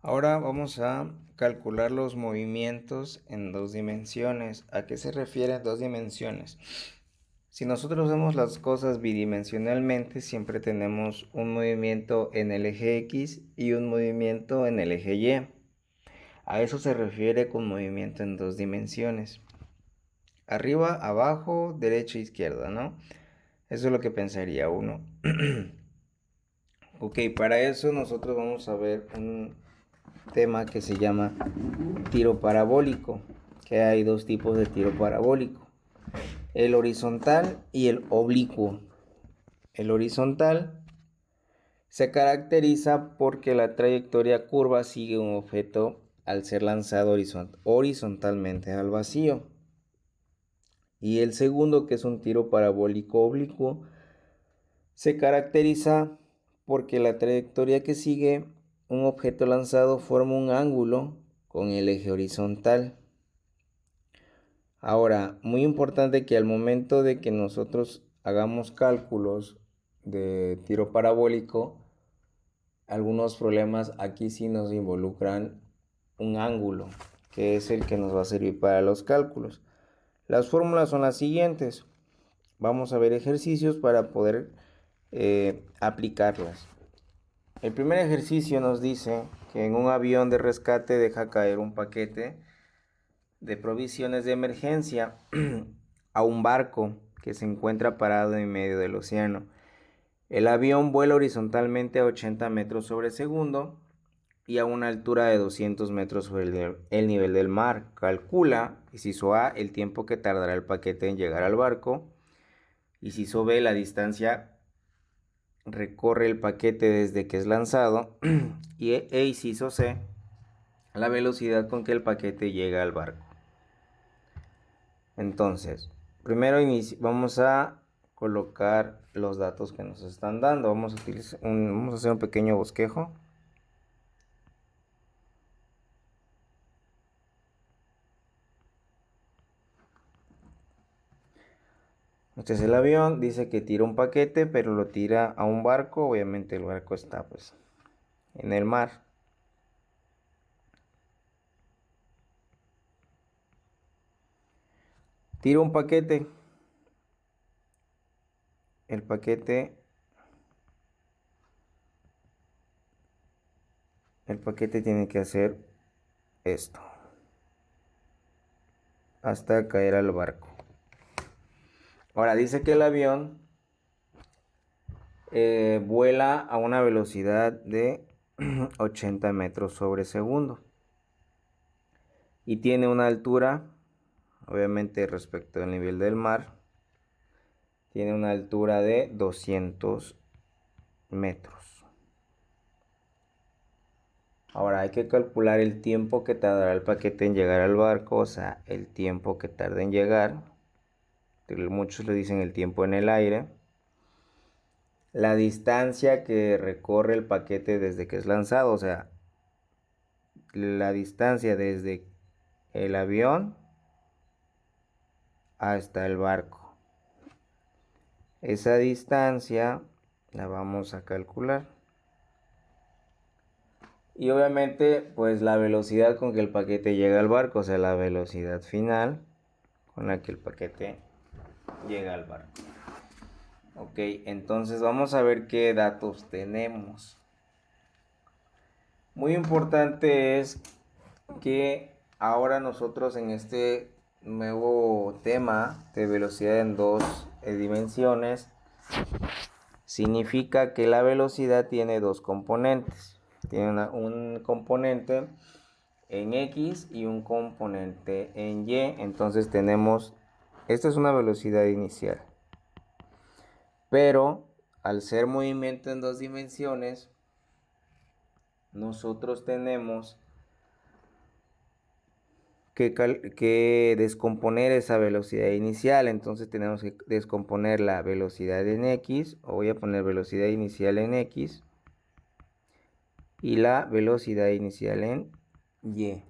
Ahora vamos a calcular los movimientos en dos dimensiones. ¿A qué se refiere dos dimensiones? Si nosotros vemos las cosas bidimensionalmente, siempre tenemos un movimiento en el eje X y un movimiento en el eje Y. A eso se refiere con movimiento en dos dimensiones. Arriba, abajo, derecha, izquierda, ¿no? Eso es lo que pensaría uno. Ok, para eso nosotros vamos a ver un tema que se llama tiro parabólico, que hay dos tipos de tiro parabólico, el horizontal y el oblicuo. El horizontal se caracteriza porque la trayectoria curva sigue un objeto al ser lanzado horizontalmente al vacío. Y el segundo, que es un tiro parabólico oblicuo, se caracteriza porque la trayectoria que sigue un objeto lanzado forma un ángulo con el eje horizontal. Ahora, muy importante que al momento de que nosotros hagamos cálculos de tiro parabólico, algunos problemas aquí sí nos involucran un ángulo, que es el que nos va a servir para los cálculos. Las fórmulas son las siguientes. Vamos a ver ejercicios para poder aplicarlas. El primer ejercicio nos dice que en un avión de rescate deja caer un paquete de provisiones de emergencia a un barco que se encuentra parado en medio del océano. El avión vuela horizontalmente a 80 metros sobre segundo y a una altura de 200 metros sobre el nivel del mar. Calcula, inciso A, el tiempo que tardará el paquete en llegar al barco. Inciso B, la distancia recorre el paquete desde que es lanzado. E inciso C, la velocidad con que el paquete llega al barco. Entonces, primero vamos a colocar los datos que nos están dando. Vamos a hacer un pequeño bosquejo. Este es el avión, dice que tira un paquete, pero lo tira a un barco. Obviamente el barco está pues en el mar. Tira un paquete. El paquete tiene que hacer esto hasta caer al barco. Ahora dice que el avión vuela a una velocidad de 80 metros sobre segundo y tiene una altura, obviamente respecto al nivel del mar, tiene una altura de 200 metros. Ahora hay que calcular el tiempo que tardará el paquete en llegar al barco, o sea, el tiempo que tarda en llegar. Muchos le dicen el tiempo en el aire. La distancia que recorre el paquete desde que es lanzado, o sea, la distancia desde el avión hasta el barco. Esa distancia la vamos a calcular. Y obviamente, pues la velocidad con que el paquete llega al barco, o sea, la velocidad final con la que el paquete llega al barco. Ok, entonces vamos a ver qué datos tenemos. Muy importante es que ahora nosotros en este nuevo tema de velocidad en dos dimensiones, significa que la velocidad tiene dos componentes. Tiene un componente en X y un componente en Y. Entonces tenemos, esta es una velocidad inicial. Pero al ser movimiento en dos dimensiones, nosotros tenemos que descomponer esa velocidad inicial. Entonces tenemos que descomponer la velocidad en X, o voy a poner velocidad inicial en X, y la velocidad inicial en Y.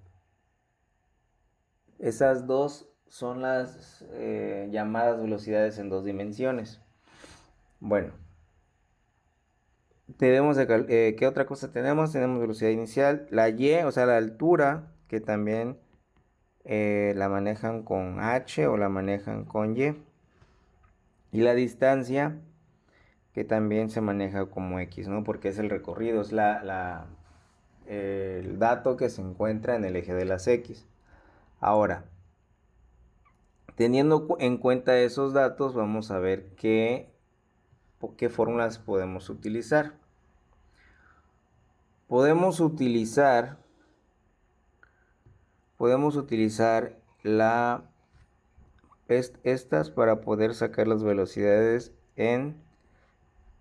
Esas dos son las llamadas velocidades en dos dimensiones. Bueno, ¿Qué otra cosa tenemos? Tenemos velocidad inicial, la y, o sea, la altura, que también la manejan con h o la manejan con y. Y la distancia, que también se maneja como x, ¿no? Porque es el recorrido, es el dato que se encuentra en el eje de las x. Ahora, teniendo en cuenta esos datos, vamos a ver qué fórmulas podemos utilizar. Podemos utilizar estas para poder sacar las velocidades en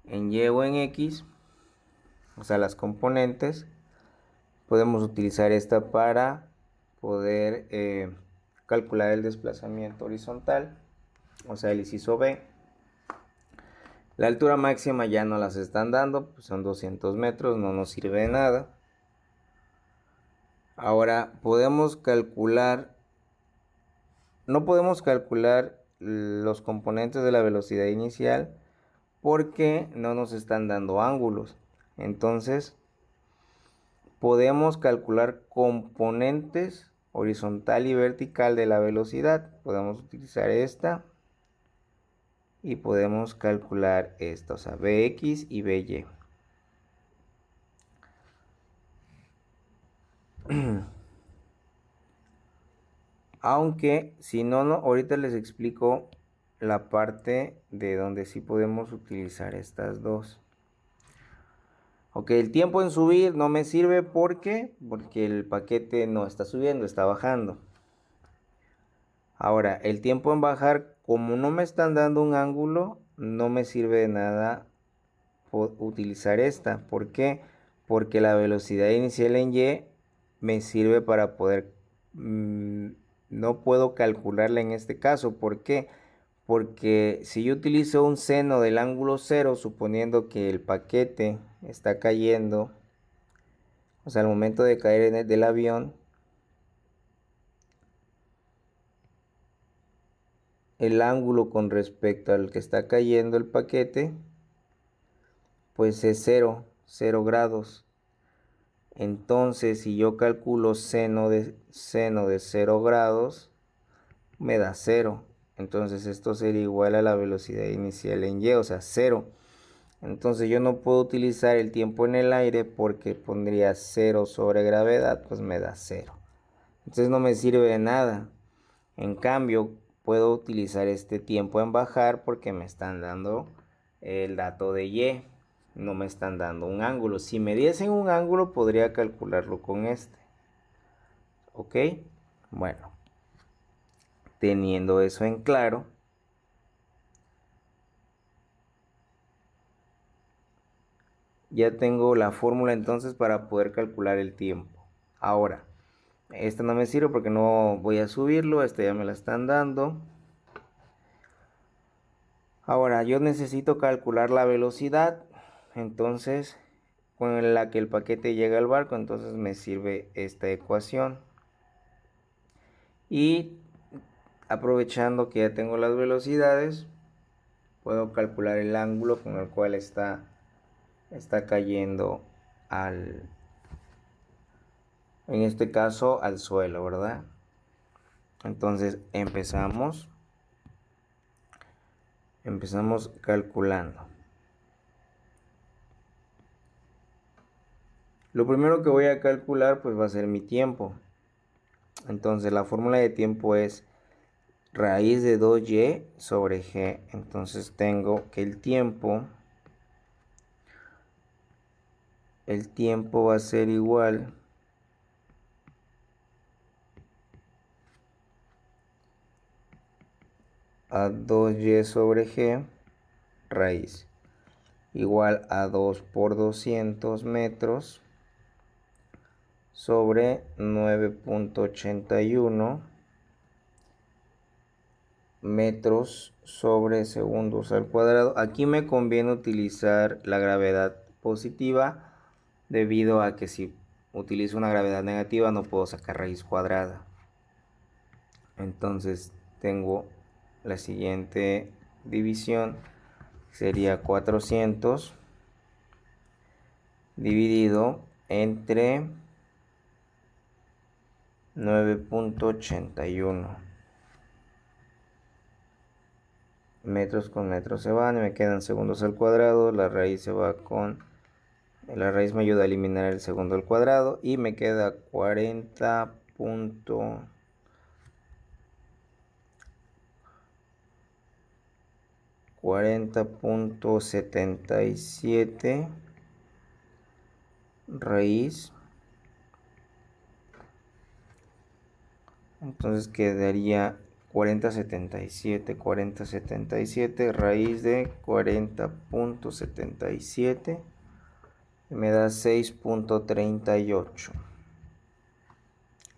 y o en x, o sea, las componentes. Podemos utilizar esta para poder calcular el desplazamiento horizontal, o sea, el inciso B. La altura máxima ya no las están dando, pues son 200 metros, no nos sirve de nada. Ahora podemos calcular, no podemos calcular los componentes de la velocidad inicial porque no nos están dando ángulos. Entonces podemos calcular componentes horizontal y vertical de la velocidad. Podemos utilizar esta y podemos calcular esto, o sea, Bx y By. Aunque si no, ahorita les explico la parte de donde sí podemos utilizar estas dos. Ok, el tiempo en subir no me sirve porque el paquete no está subiendo, está bajando. Ahora, el tiempo en bajar, como no me están dando un ángulo, no me sirve de nada utilizar esta. ¿Por qué? Porque la velocidad inicial en y me sirve para poder... no puedo calcularla en este caso. ¿Por qué? Porque si yo utilizo un seno del ángulo 0, suponiendo que el paquete está cayendo, o sea, al momento de caer del avión, el ángulo con respecto al que está cayendo el paquete, pues es 0 grados. Entonces, si yo calculo seno de 0 grados, me da 0. Entonces, esto sería igual a la velocidad inicial en y, o sea, 0. Entonces, yo no puedo utilizar el tiempo en el aire porque pondría 0 sobre gravedad, pues me da 0. Entonces, no me sirve de nada. En cambio, puedo utilizar este tiempo en bajar porque me están dando el dato de y. No me están dando un ángulo. Si me diesen un ángulo, podría calcularlo con este. ¿Ok? Bueno, teniendo eso en claro, ya tengo la fórmula entonces para poder calcular el tiempo. Ahora, esta no me sirve porque no voy a subirlo. Esta ya me la están dando. Ahora, yo necesito calcular la velocidad. Entonces, con la que el paquete llega al barco, entonces me sirve esta ecuación. Y aprovechando que ya tengo las velocidades, puedo calcular el ángulo con el cual está cayendo en este caso al suelo, ¿verdad? Entonces empezamos calculando. Lo primero que voy a calcular pues va a ser mi tiempo. Entonces la fórmula de tiempo es raíz de 2y sobre g. Entonces tengo que el tiempo va a ser igual a 2y sobre g raíz igual a 2 por 200 metros sobre 9.81 metros sobre segundos al cuadrado. Aquí me conviene utilizar la gravedad positiva debido a que si utilizo una gravedad negativa no puedo sacar raíz cuadrada. Entonces tengo la siguiente división, sería 400 dividido entre 9.81. Metros con metros se van y me quedan segundos al cuadrado. La raíz se va con... La raíz me ayuda a eliminar el segundo al cuadrado y me queda 40.77 raíz. Entonces quedaría 40.77 raíz de 40.77 me da 6.38.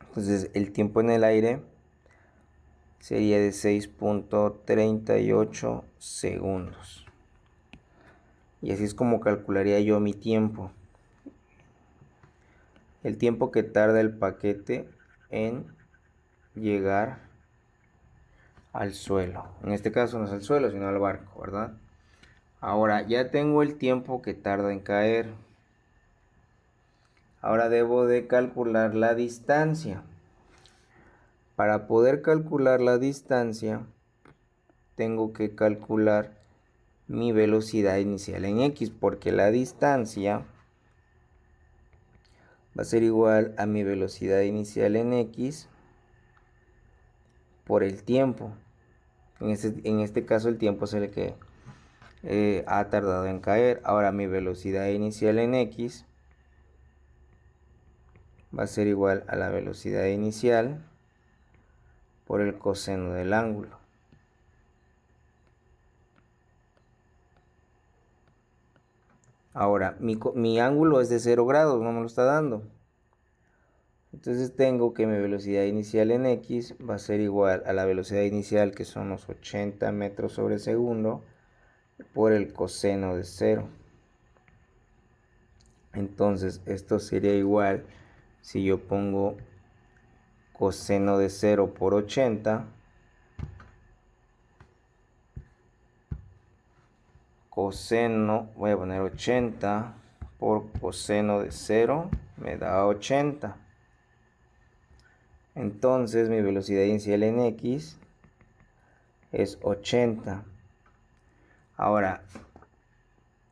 Entonces el tiempo en el aire sería de 6.38 segundos. Y así es como calcularía yo mi tiempo. El tiempo que tarda el paquete en llegar al suelo. En este caso no es al suelo, sino al barco, ¿verdad? Ahora ya tengo el tiempo que tarda en caer. Ahora debo de calcular la distancia. Para poder calcular la distancia, tengo que calcular mi velocidad inicial en X, porque la distancia va a ser igual a mi velocidad inicial en X por el tiempo. En este caso el tiempo es el que ha tardado en caer. Ahora mi velocidad inicial en X va a ser igual a la velocidad inicial por el coseno del ángulo. Ahora, mi ángulo es de 0 grados, no me lo está dando. Entonces tengo que mi velocidad inicial en X va a ser igual a la velocidad inicial, que son los 80 metros sobre segundo, por el coseno de 0. Entonces esto sería igual, si yo pongo coseno de 0 por 80, coseno, voy a poner 80 por coseno de 0, me da 80. Entonces mi velocidad inicial en X es 80. Ahora,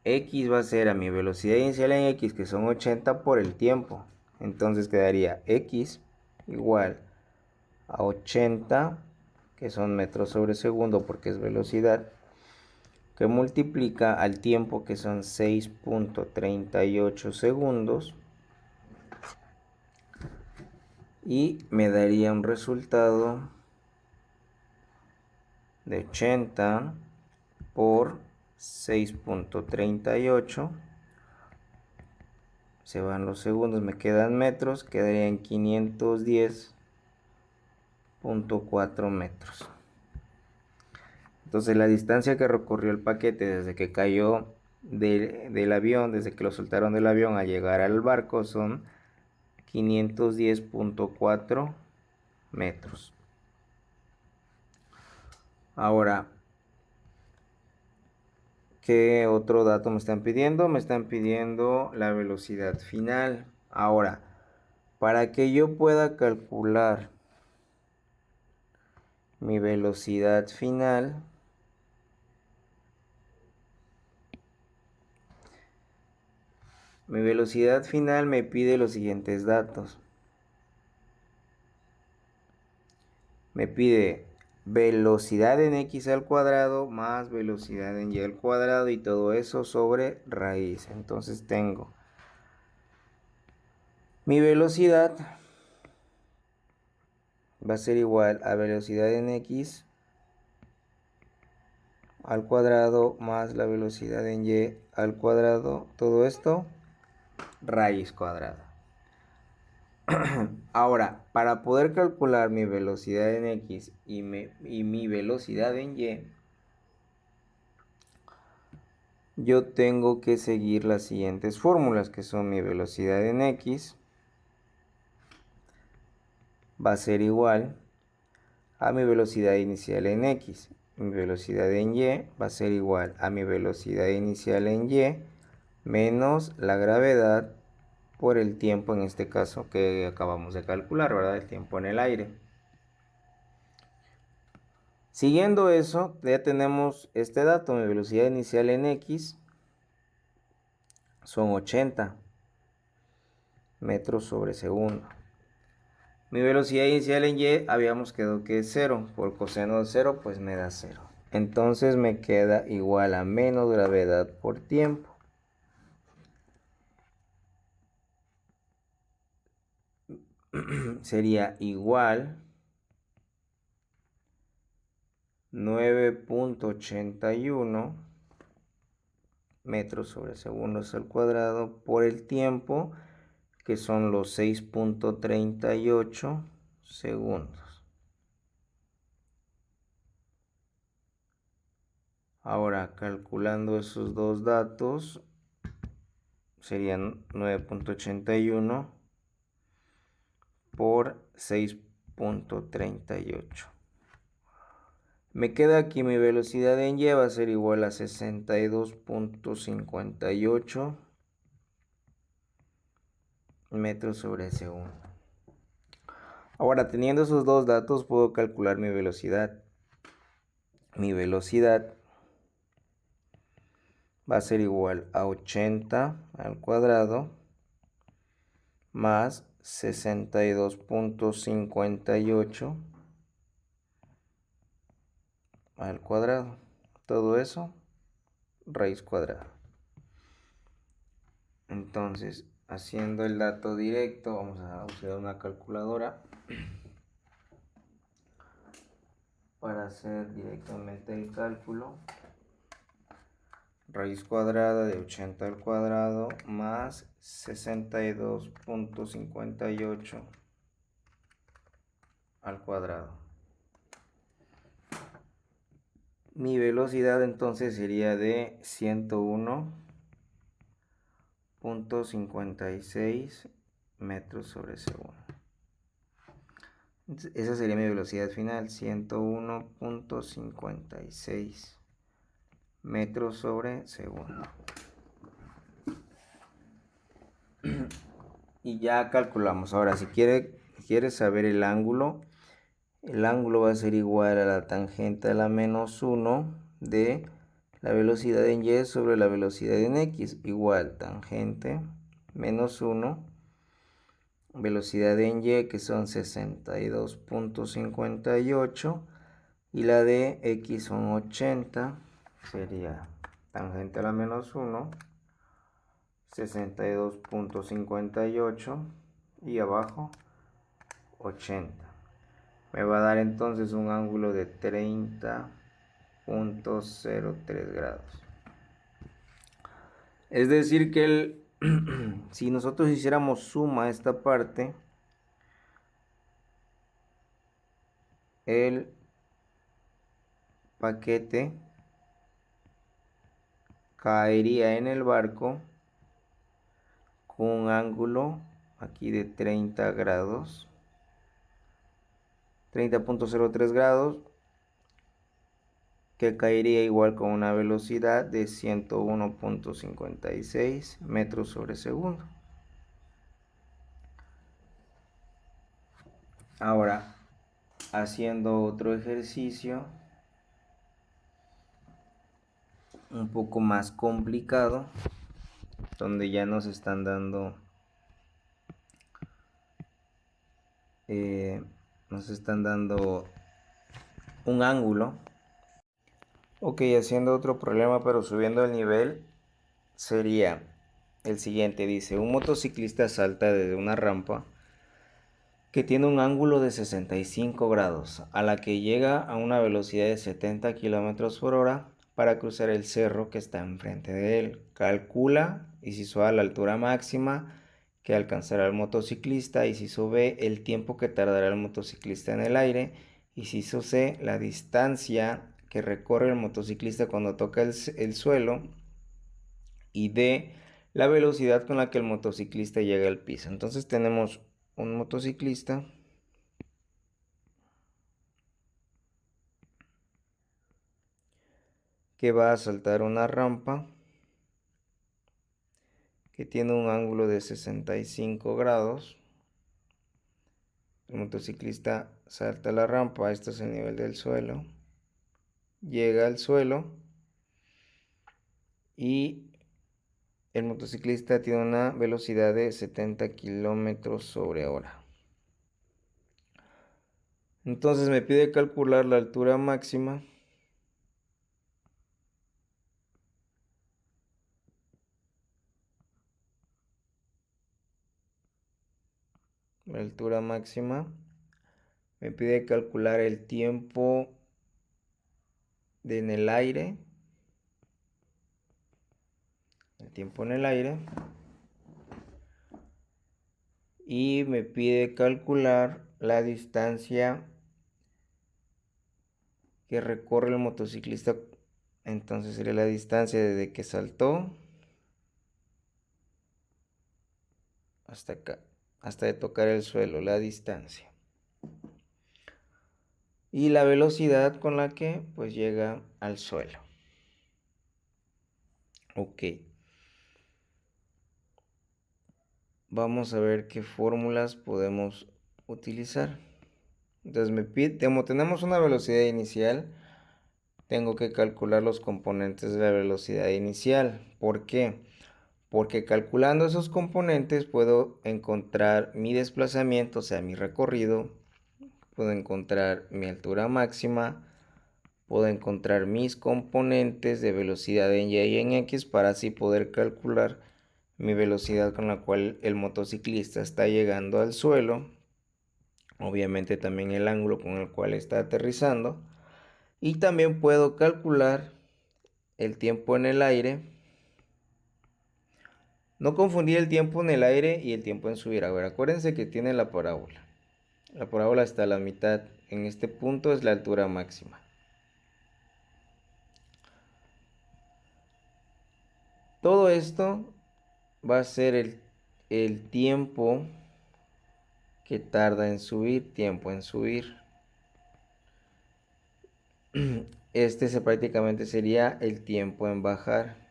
X va a ser a mi velocidad inicial en X, que son 80 por el tiempo. Entonces quedaría X igual a 80, que son metros sobre segundo porque es velocidad, que multiplica al tiempo, que son 6.38 segundos. Y me daría un resultado de 80 por 6.38. Se van los segundos, me quedan metros, quedarían 510.4 metros. Entonces la distancia que recorrió el paquete desde que cayó del avión, desde que lo soltaron del avión a llegar al barco, son 510.4 metros. Ahora, ¿qué otro dato me están pidiendo? Me están pidiendo la velocidad final. Ahora, para que yo pueda calcular mi velocidad final, me pide los siguientes datos. Me pide velocidad en X al cuadrado más velocidad en Y al cuadrado, y todo eso sobre raíz. Entonces tengo mi velocidad va a ser igual a velocidad en X al cuadrado más la velocidad en Y al cuadrado, todo esto raíz cuadrada. Ahora, para poder calcular mi velocidad en X y mi velocidad en Y, yo tengo que seguir las siguientes fórmulas, que son: mi velocidad en X va a ser igual a mi velocidad inicial en X. Mi velocidad en Y va a ser igual a mi velocidad inicial en Y menos la gravedad por el tiempo, en este caso, que acabamos de calcular, ¿verdad? El tiempo en el aire. Siguiendo eso, ya tenemos este dato, mi velocidad inicial en X son 80 metros sobre segundo. Mi velocidad inicial en Y habíamos quedado que es 0, por coseno de 0 pues me da 0. Entonces me queda igual a menos gravedad por tiempo. Sería igual 9.81 metros sobre segundos al cuadrado por el tiempo, que son los 6.38 segundos. Ahora, calculando esos dos datos, serían 9.81 por 6.38. Me queda aquí mi velocidad en Y va a ser igual a 62.58 metros sobre segundo. Ahora, teniendo esos dos datos, puedo calcular mi velocidad. Mi velocidad va a ser igual a 80 al cuadrado más 62.58 al cuadrado. Todo eso, raíz cuadrada. Entonces, haciendo el dato directo, vamos a usar una calculadora para hacer directamente el cálculo. Raíz cuadrada de 80 al cuadrado más 62.58 al cuadrado. Mi velocidad entonces sería de 101.56 metros sobre segundo. Entonces, esa sería mi velocidad final, 101.56 metros sobre segundo. Y ya calculamos. Ahora, si quieres saber el ángulo va a ser igual a la tangente a la menos 1 de la velocidad en Y sobre la velocidad en X. Igual tangente menos 1, velocidad en Y que son 62.58 y la de X son 80. Sería tangente a la menos 1, 62.58 y abajo 80. Me va a dar entonces un ángulo de 30.03 grados. Es decir que si nosotros hiciéramos suma a esta parte, el paquete caería en el barco con un ángulo aquí de 30 grados, 30.03 grados, que caería igual con una velocidad de 101.56 metros sobre segundo. Ahora, haciendo otro ejercicio un poco más complicado, donde ya nos están dando un ángulo. Ok, haciendo otro problema pero subiendo el nivel, sería el siguiente. Dice, un motociclista salta desde una rampa que tiene un ángulo de 65 grados, a la que llega a una velocidad de 70 km por hora para cruzar el cerro que está enfrente de él. Calcula inciso A la altura máxima que alcanzará el motociclista, inciso B el tiempo que tardará el motociclista en el aire, inciso C la distancia que recorre el motociclista cuando toca el suelo, y D la velocidad con la que el motociclista llega al piso. Entonces tenemos un motociclista que va a saltar una rampa que tiene un ángulo de 65 grados. El motociclista salta la rampa, esto es el nivel del suelo, llega al suelo y el motociclista tiene una velocidad de 70 kilómetros sobre hora. Entonces me pide calcular la altura máxima me pide calcular el tiempo en el aire, y me pide calcular la distancia que recorre el motociclista. Entonces sería la distancia desde que saltó hasta acá, hasta de tocar el suelo, la distancia. Y la velocidad con la que pues llega al suelo. Ok. Vamos a ver qué fórmulas podemos utilizar. Entonces me pide, como tenemos una velocidad inicial, tengo que calcular los componentes de la velocidad inicial. ¿Por qué? Porque calculando esos componentes puedo encontrar mi desplazamiento, o sea, mi recorrido, puedo encontrar mi altura máxima, puedo encontrar mis componentes de velocidad en Y y en X para así poder calcular mi velocidad con la cual el motociclista está llegando al suelo, obviamente también el ángulo con el cual está aterrizando, y también puedo calcular el tiempo en el aire. No confundir el tiempo en el aire y el tiempo en subir. A ver, acuérdense que tiene la parábola. La parábola está a la mitad. En este punto es la altura máxima. Todo esto va a ser el tiempo que tarda en subir, tiempo en subir. Este prácticamente sería el tiempo en bajar.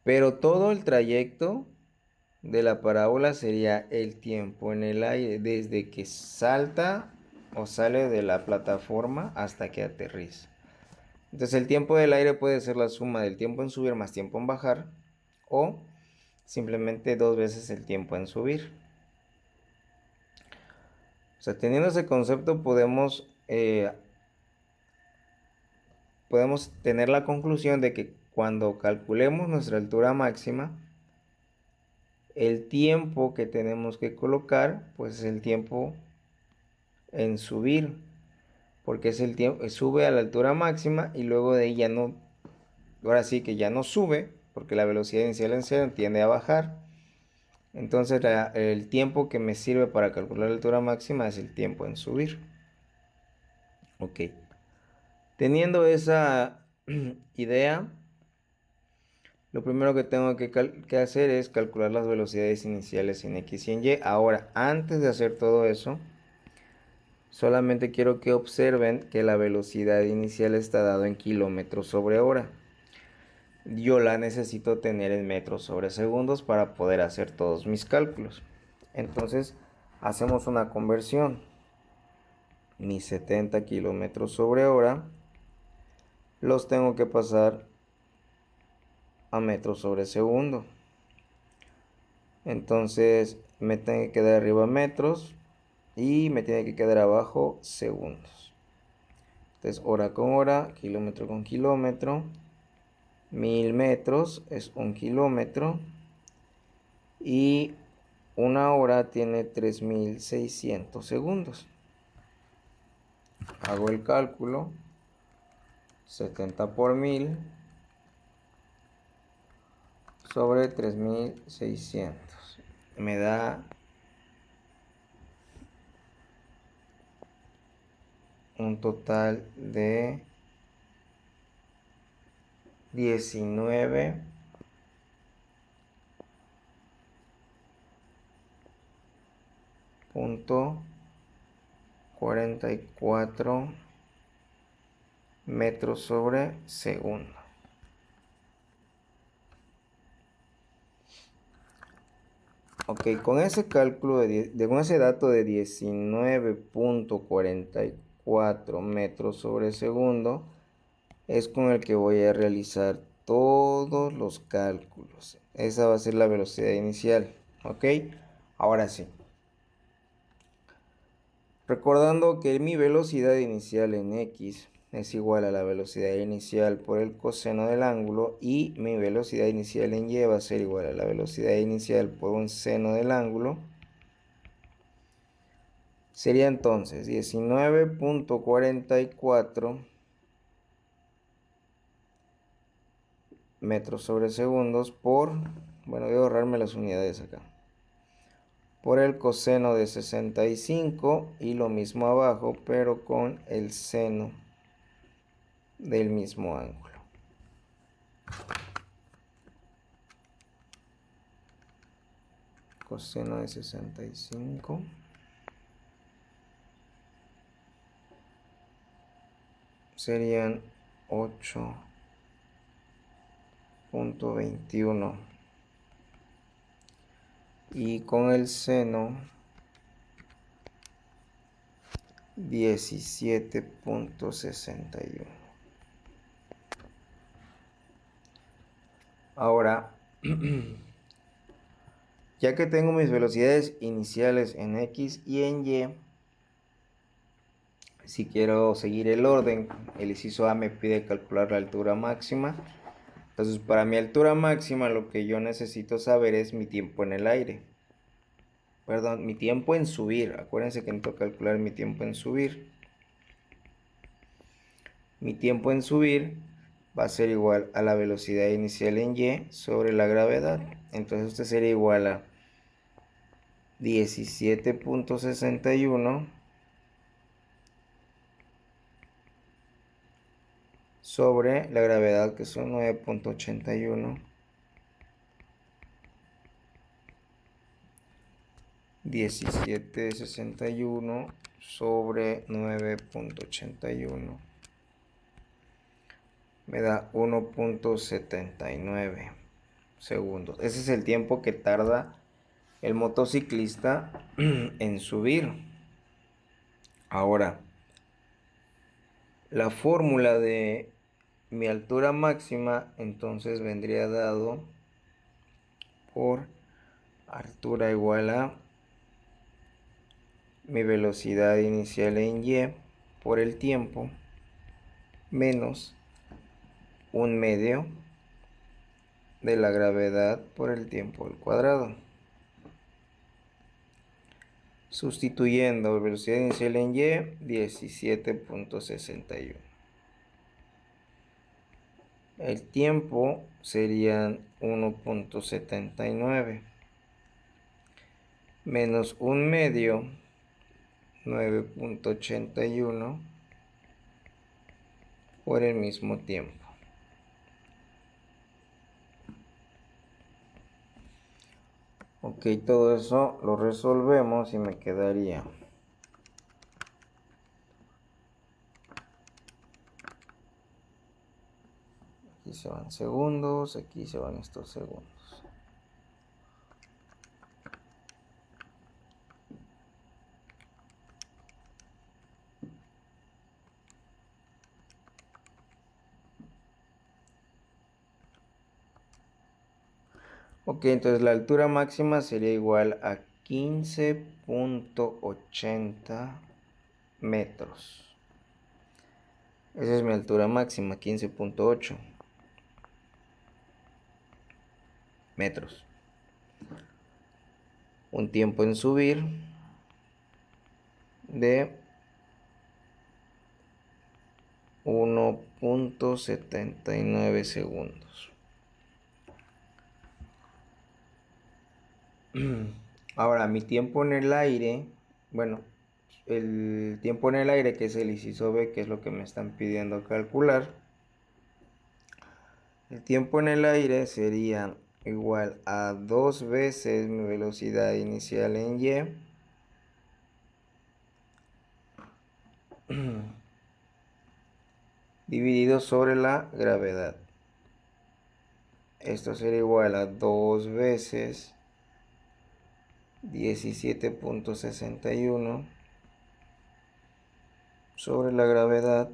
Pero todo el trayecto de la parábola sería el tiempo en el aire, desde que salta o sale de la plataforma hasta que aterriza. Entonces el tiempo del aire puede ser la suma del tiempo en subir más tiempo en bajar, o simplemente 2 veces el tiempo en subir. O sea, teniendo ese concepto podemos tener la conclusión de que cuando calculemos nuestra altura máxima, el tiempo que tenemos que colocar pues es el tiempo en subir, porque es el tiempo, sube a la altura máxima y luego de ahí ya no, ahora sí que ya no sube, porque la velocidad inicial en cero tiende a bajar. Entonces el tiempo que me sirve para calcular la altura máxima es el tiempo en subir. Ok. Teniendo esa idea, lo primero que tengo que hacer es calcular las velocidades iniciales en X y en Y. Ahora, antes de hacer todo eso, solamente quiero que observen que la velocidad inicial está dado en kilómetros sobre hora. Yo la necesito tener en metros sobre segundos para poder hacer todos mis cálculos. Entonces, hacemos una conversión. Mis 70 kilómetros sobre hora los tengo que pasar a metros sobre segundo. Entonces, me tiene que quedar arriba metros y me tiene que quedar abajo segundos. Entonces, hora con hora, kilómetro con kilómetro, 1000 metros es 1 kilómetro y una hora tiene 3600 segundos. Hago el cálculo, 70 por 1000 sobre 3600. Me da un total de 19.44 metros sobre segundo. Ok, con ese cálculo, con ese dato de 19.44 metros sobre segundo, es con el que voy a realizar todos los cálculos. Esa va a ser la velocidad inicial. Ok, ahora sí. Recordando que mi velocidad inicial en x es igual a la velocidad inicial por el coseno del ángulo, y mi velocidad inicial en y va a ser igual a la velocidad inicial por un seno del ángulo. Sería entonces 19.44 metros sobre segundos por, bueno, voy a ahorrarme las unidades acá, por el coseno de 65, y lo mismo abajo, pero con el seno del mismo ángulo. Coseno de 65 serían 8.21, y con el seno 17.61. Ahora, ya que tengo mis velocidades iniciales en x y en y, si quiero seguir el orden, el inciso A me pide calcular la altura máxima. Entonces, para mi altura máxima, lo que yo necesito saber es mi tiempo en el aire. Perdón, mi tiempo en subir. Acuérdense que necesito calcular mi tiempo en subir. Mi tiempo en subir va a ser igual a la velocidad inicial en y sobre la gravedad. Entonces, esto sería igual a 17.61 sobre la gravedad, que son 9.81. 17.61 sobre 9.81 me da 1.79 segundos. Ese es el tiempo que tarda el motociclista en subir. Ahora, la fórmula de mi altura máxima entonces vendría dado por altura igual a mi velocidad inicial en y por el tiempo menos un medio de la gravedad por el tiempo al cuadrado. Sustituyendo velocidad inicial en y, 17.61. El tiempo serían 1.79 menos un medio, 9.81 por el mismo tiempo. Ok, todo eso lo resolvemos y me quedaría aquí se van segundos, aquí se van estos segundos. Ok, entonces la altura máxima sería igual a 15.80 metros. Esa es mi altura máxima, 15.8 metros. Un tiempo en subir de 1.79 segundos. Ahora, mi tiempo en el aire, bueno, el tiempo en el aire, que es el inciso B, que es lo que me están pidiendo calcular. El tiempo en el aire sería igual a 2 veces mi velocidad inicial en y dividido sobre la gravedad. Esto sería igual a 2 veces 17.61 sobre la gravedad,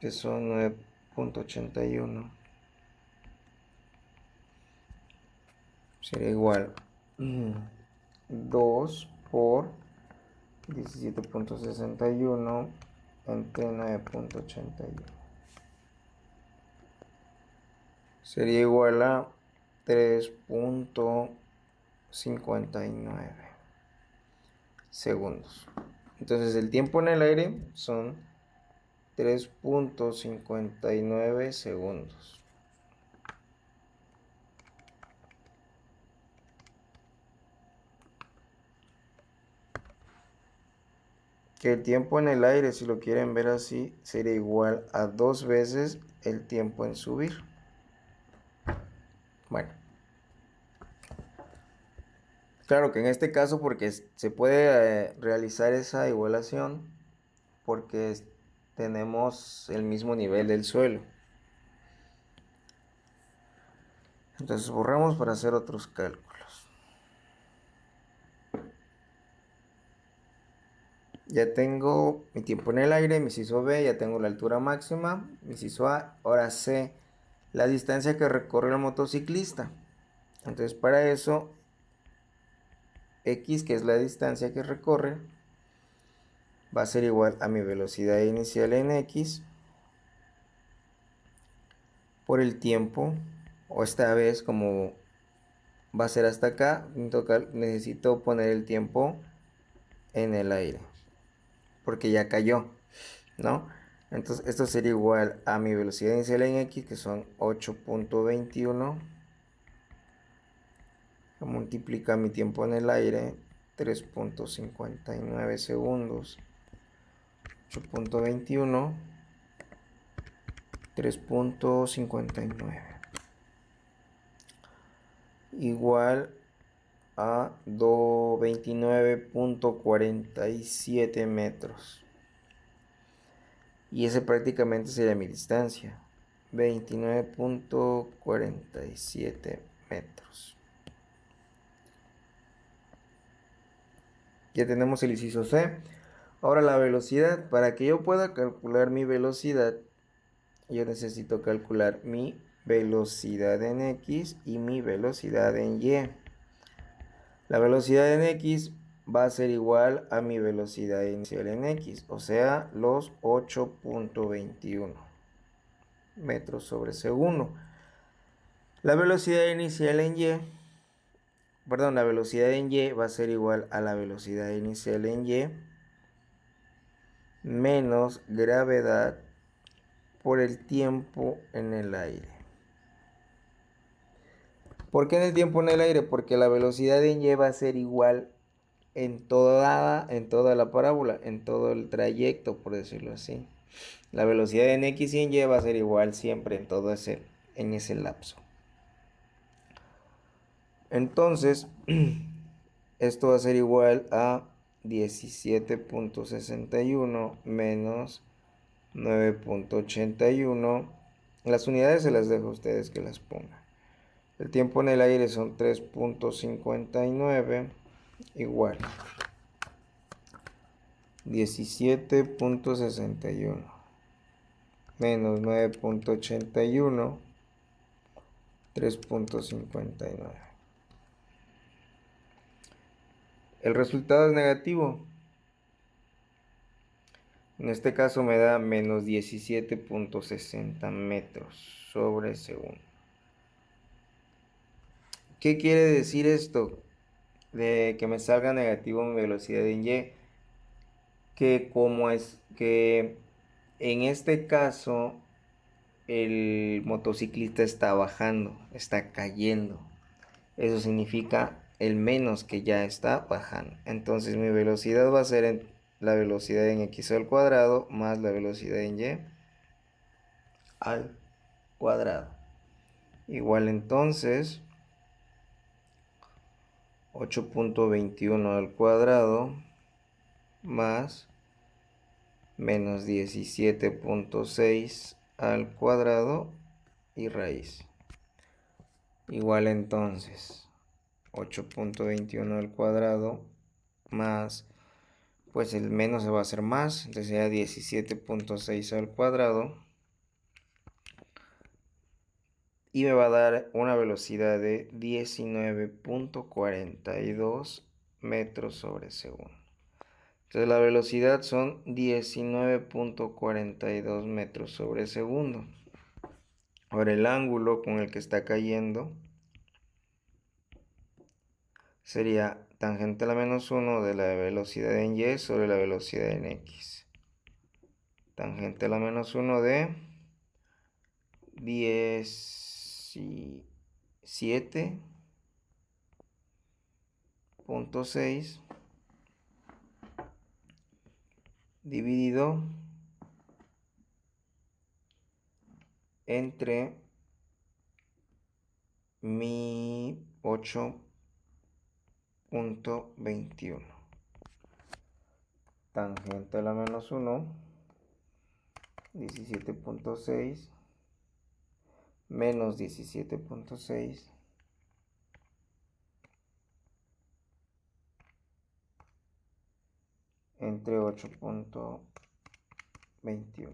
que son 9.81, sería igual 2 por 17.61 entre 9.81. Sería igual a 3.59 segundos. Entonces el tiempo en el aire son 3.59 segundos. Que el tiempo en el aire, si lo quieren ver así, sería igual a 2 veces el tiempo en subir. Bueno, claro que en este caso, porque se puede realizar esa igualación, porque tenemos el mismo nivel del suelo. Entonces borramos para hacer otros cálculos. Ya tengo mi tiempo en el aire, mi inciso B, ya tengo la altura máxima, mi inciso A. Ahora sé la distancia que recorre el motociclista. Entonces para eso, X, que es la distancia que recorre, va a ser igual a mi velocidad inicial en X por el tiempo, o esta vez como va a ser hasta acá, necesito poner el tiempo en el aire, porque ya cayó, ¿no? Entonces esto sería igual a mi velocidad inicial en X, que son 8.21, que multiplica mi tiempo en el aire, 3.59 segundos, 8.21, 3.59, igual a 29.47 metros. Y ese prácticamente sería mi distancia, 29.47 metros. Ya tenemos el inciso C. Ahora la velocidad. Para que yo pueda calcular mi velocidad, yo necesito calcular mi velocidad en X y mi velocidad en Y. La velocidad en X va a ser igual a mi velocidad inicial en X, o sea, los 8.21 metros sobre segundo. La velocidad inicial en Y, perdón, la velocidad en Y va a ser igual a la velocidad inicial en Y menos gravedad por el tiempo en el aire. ¿Por qué en el tiempo en el aire? Porque la velocidad en Y va a ser igual en toda la parábola, en todo el trayecto, por decirlo así. La velocidad en X y en Y va a ser igual siempre en ese lapso. Entonces, esto va a ser igual a 17.61 menos 9.81. Las unidades se las dejo a ustedes que las pongan. El tiempo en el aire son 3.59 igual 17.61 menos 9.81, 3.59. El resultado es negativo. En este caso me da menos 17.60 metros sobre segundo. ¿Qué quiere decir esto? De que me salga negativo mi velocidad en Y. Que como es que en este caso el motociclista está bajando, está cayendo. Eso significa el menos que ya está bajando. Entonces mi velocidad va a ser la velocidad en X al cuadrado más la velocidad en Y al cuadrado. Igual entonces 8.21 al cuadrado más menos 17.6 al cuadrado y raíz. Igual entonces 8.21 al cuadrado más, pues el menos se va a hacer más, entonces sería 17.6 al cuadrado. Y me va a dar una velocidad de 19.42 metros sobre segundo. Entonces la velocidad son 19.42 metros sobre segundo. Ahora el ángulo con el que está cayendo sería tangente a la menos 1 de la velocidad en y sobre la velocidad en x. Tangente a la menos 1 de 17.6 dividido entre mi 8.21. Tangente a la menos 1, 17.6 menos 17.6 entre 8.21.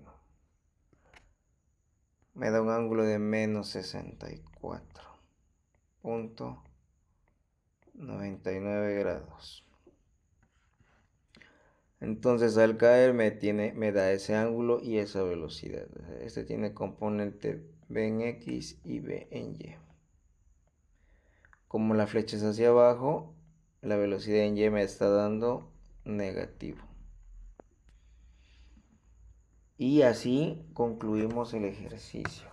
Me da un ángulo de menos 64.99 grados. Entonces al caer me da ese ángulo y esa velocidad. Este tiene componente B en X y B en Y. Como la flecha es hacia abajo, la velocidad en Y me está dando negativo. Y así concluimos el ejercicio.